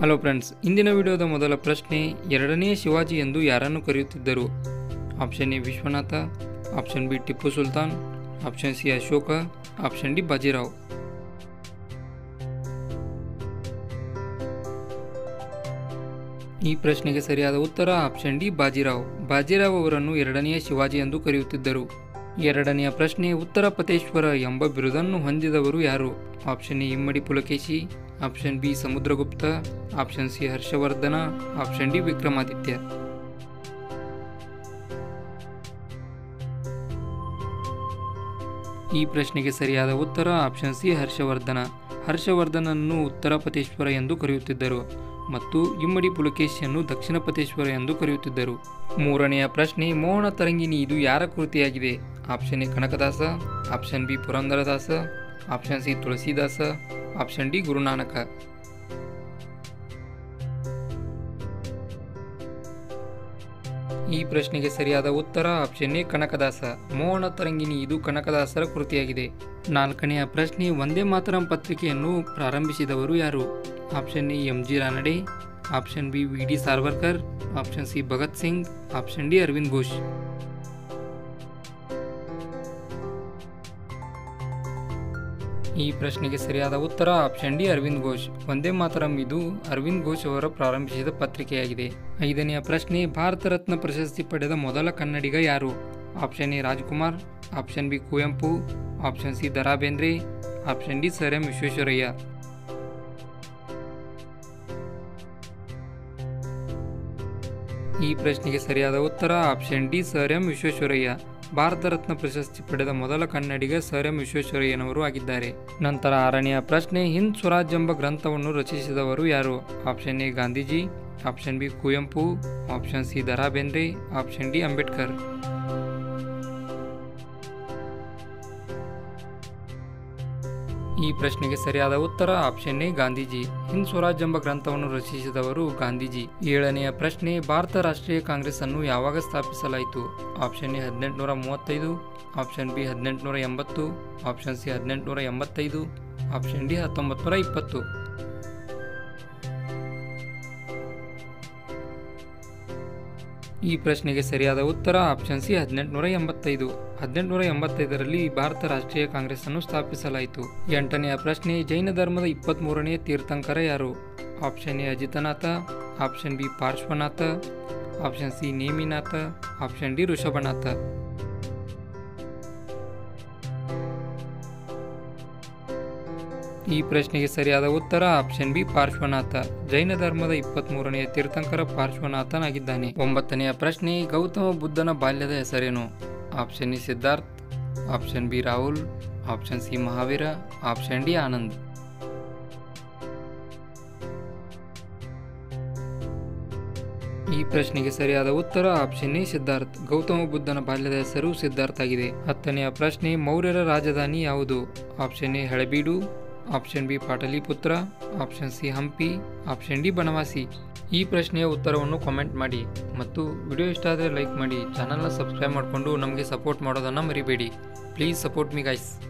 Hello friends, ಇಂದಿನ ವಿಡಿಯೋದ ಮೊದಲ ಪ್ರಶ್ನೆ, ಎರಡನೇ ಶಿವಾಜಿ ಎಂದು ಯಾರನ್ನು ಕರೆಯುತ್ತಿದ್ದರು? Option A Vishwanatha, option B Tipu Sultan, option C Ashoka, option D Bajirao. ಈ ಪ್ರಶ್ನೆಗೆ ಸರಿಯಾದ ಉತ್ತರ ಆಪ್ಷನ್ ಡಿ ಬಾಜಿರಾವ್. ಬಾಜಿರಾವ್ ಅವರನ್ನು ಎರಡನೆಯ ಶಿವಾಜಿ ಎಂದು ಕರೆಯುತ್ತಿದ್ದರು. ಎರಡನೆಯ ಪ್ರಶ್ನೆ, ಉತ್ತರ ಪತೇಶ್ವರ ಎಂಬ ಬಿರುದನ್ನು ಹೊಂದಿದವರು ಯಾರು? Option A Immadi Pulakeshi, option B Samudragupta, option C Harshavardhana, option D Vikramaditya. ಈ ಪ್ರಶ್ನೆಗೆ ಸರಿಯಾದ ಉತ್ತರ ಆಪ್ಷನ್ ಸಿ ಹರ್ಷವರ್ಧನ. ಹರ್ಷವರ್ಧನನ್ನು ಉತ್ತರ ಪತೇಶ್ವರ ಎಂದು ಕರೆಯುತ್ತಿದ್ದರು ಮತ್ತು ಇಮ್ಮಡಿ ಪುಲಕೇಶಿಯನ್ನು ದಕ್ಷಿಣ ಪತೇಶ್ವರ ಎಂದು ಕರೆಯುತ್ತಿದ್ದರು. ಮೂರನೆಯ ಪ್ರಶ್ನೆ, ಮೋಹನ ತರಂಗಿಣಿ ಇದು ಯಾರ ಕೃತಿಯಾಗಿದೆ? Option A Kanakadasa, option B Purandaradasa, option C Tulsidas, option D Guru Nanak. ಈ ಪ್ರಶ್ನೆಗೆ ಸರಿಯಾದ ಉತ್ತರ ಆಪ್ಷನ್ ಎ ಕನಕದಾಸ. ಮೋಹನ ತರಂಗಿಣಿ ಇದು ಕನಕದಾಸರ ಕೃತಿಯಾಗಿದೆ. ನಾಲ್ಕನೆಯ ಪ್ರಶ್ನೆ, ವಂದೇ ಮಾತರಂ ಪತ್ರಿಕೆಯನ್ನು ಪ್ರಾರಂಭಿಸಿದವರು ಯಾರು? Option A M G. Ranade, option B V D. Savarkar, option C Bhagat Singh, option D Aravind Ghosh. ಈ ಪ್ರಶ್ನೆಗೆ ಸರಿಯಾದ ಉತ್ತರ ಆಪ್ಷನ್ ಡಿ ಅರವಿಂದ್ ಘೋಷ್. ವಂದೇ ಮಾತರಂ ಇದು ಅರವಿಂದ್ ಘೋಷ್ ಅವರು ಪ್ರಾರಂಭಿಸಿದ ಪತ್ರಿಕೆಯಾಗಿದೆ. ಐದನೆಯ ಪ್ರಶ್ನೆ, ಭಾರತ ರತ್ನ ಪ್ರಶಸ್ತಿ ಪಡೆದ ಮೊದಲ ಕನ್ನಡಿಗ ಯಾರು? Option A Rajkumar, option B Kuvempu, option C Da Ra Bendre, option D sir M Visvesvaraya. ಈ ಪ್ರಶ್ನೆಗೆ ಸರಿಯಾದ ಉತ್ತರ option D sir M Visvesvaraya. Bharata Ratna ಪ್ರಶಸ್ತಿ ಪಡೆದ ಮೊದಲ ಕನ್ನಡಿಗ ಸರ್ ಎಂ ವಿಶ್ವೇಶ್ವರಯ್ಯನವರು ಆಗಿದ್ದಾರೆ. ನಂತರ ಆರನೆಯ ಪ್ರಶ್ನೆ, ಹಿಂದ್ ಸ್ವರಾಜ್ ಎಂಬ ಗ್ರಂಥವನ್ನು ರಚಿಸಿದವರು ಯಾರು? Option A Gandhiji, option B Kuvempu, option C Da Ra Bendre, option D Ambedkar. ಈ ಪ್ರಶ್ನೆಗೆ ಸರಿಯಾದ ಉತ್ತರ ಆಪ್ಷನ್ ಎ ಗಾಂಧೀಜಿ. ಹಿಂದ್ ಸ್ವರಾಜ್ ಎಂಬ ಗ್ರಂಥವನ್ನು ರಚಿಸಿದವರು ಗಾಂಧೀಜಿ. ಏಳನೆಯ ಪ್ರಶ್ನೆ, ಭಾರತ ರಾಷ್ಟ್ರೀಯ ಕಾಂಗ್ರೆಸ್ ಅನ್ನು ಯಾವಾಗ ಸ್ಥಾಪಿಸಲಾಯಿತು? Option A 1835, option B 1880, option C 1885, option D 1920. ಈ ಪ್ರಶ್ನೆಗೆ ಸರಿಯಾದ ಉತ್ತರ ಆಪ್ಷನ್ ಸಿ 1885. 1885ರಲ್ಲಿ ಭಾರತ ರಾಷ್ಟ್ರೀಯ ಕಾಂಗ್ರೆಸ್ ಅನ್ನು ಸ್ಥಾಪಿಸಲಾಯಿತು. ಎಂಟನೆಯ ಪ್ರಶ್ನೆ, ಜೈನ ಧರ್ಮದ 23ನೇ ತೀರ್ಥಂಕರ ಯಾರು? Option A Ajitanatha, option B Parshvanatha, option C Neminatha, option D Rishabhanatha. ಈ ಪ್ರಶ್ನೆಗೆ ಸರಿಯಾದ ಉತ್ತರ ಆಪ್ಷನ್ ಬಿ ಪಾರ್ಶ್ವನಾಥ. ಜೈನ ಧರ್ಮದ 23ನೇ ತೀರ್ಥಂಕರ ಪಾರ್ಶ್ವನಾಥನಾಗಿದ್ದಾನೆ. ಒಂಬತ್ತನೆಯ ಪ್ರಶ್ನೆ, ಗೌತಮ ಬುದ್ಧನ ಬಾಲ್ಯದ ಹೆಸರೇನು? Option A Siddharth, option B Rahul, option C Mahavira, option D Anand. ಈ ಪ್ರಶ್ನೆಗೆ ಸರಿಯಾದ ಉತ್ತರ ಆಪ್ಷನ್ ಎ ಸಿದ್ಧಾರ್ಥ್. ಗೌತಮ ಬುದ್ಧನ ಬಾಲ್ಯದ ಹೆಸರು ಸಿದ್ಧಾರ್ಥ್ ಆಗಿದೆ. ಹತ್ತನೆಯ ಪ್ರಶ್ನೆ, ಮೌರ್ಯರ ರಾಜಧಾನಿ ಯಾವುದು? Option A Halebidu, option B Pataliputra, option C Hampi, option D Banavasi. ಈ ಪ್ರಶ್ನೆಯ ಉತ್ತರವನ್ನು ಕಾಮೆಂಟ್ ಮಾಡಿ ಮತ್ತು ವಿಡಿಯೋ ಇಷ್ಟ ಆದರೆ ಲೈಕ್ ಮಾಡಿ. ಚಾನಲ್ನ ಸಬ್ಸ್ಕ್ರೈಬ್ ಮಾಡಿಕೊಂಡು ನಮಗೆ ಸಪೋರ್ಟ್ ಮಾಡೋದನ್ನು ಮರಿಬೇಡಿ. Please support me guys.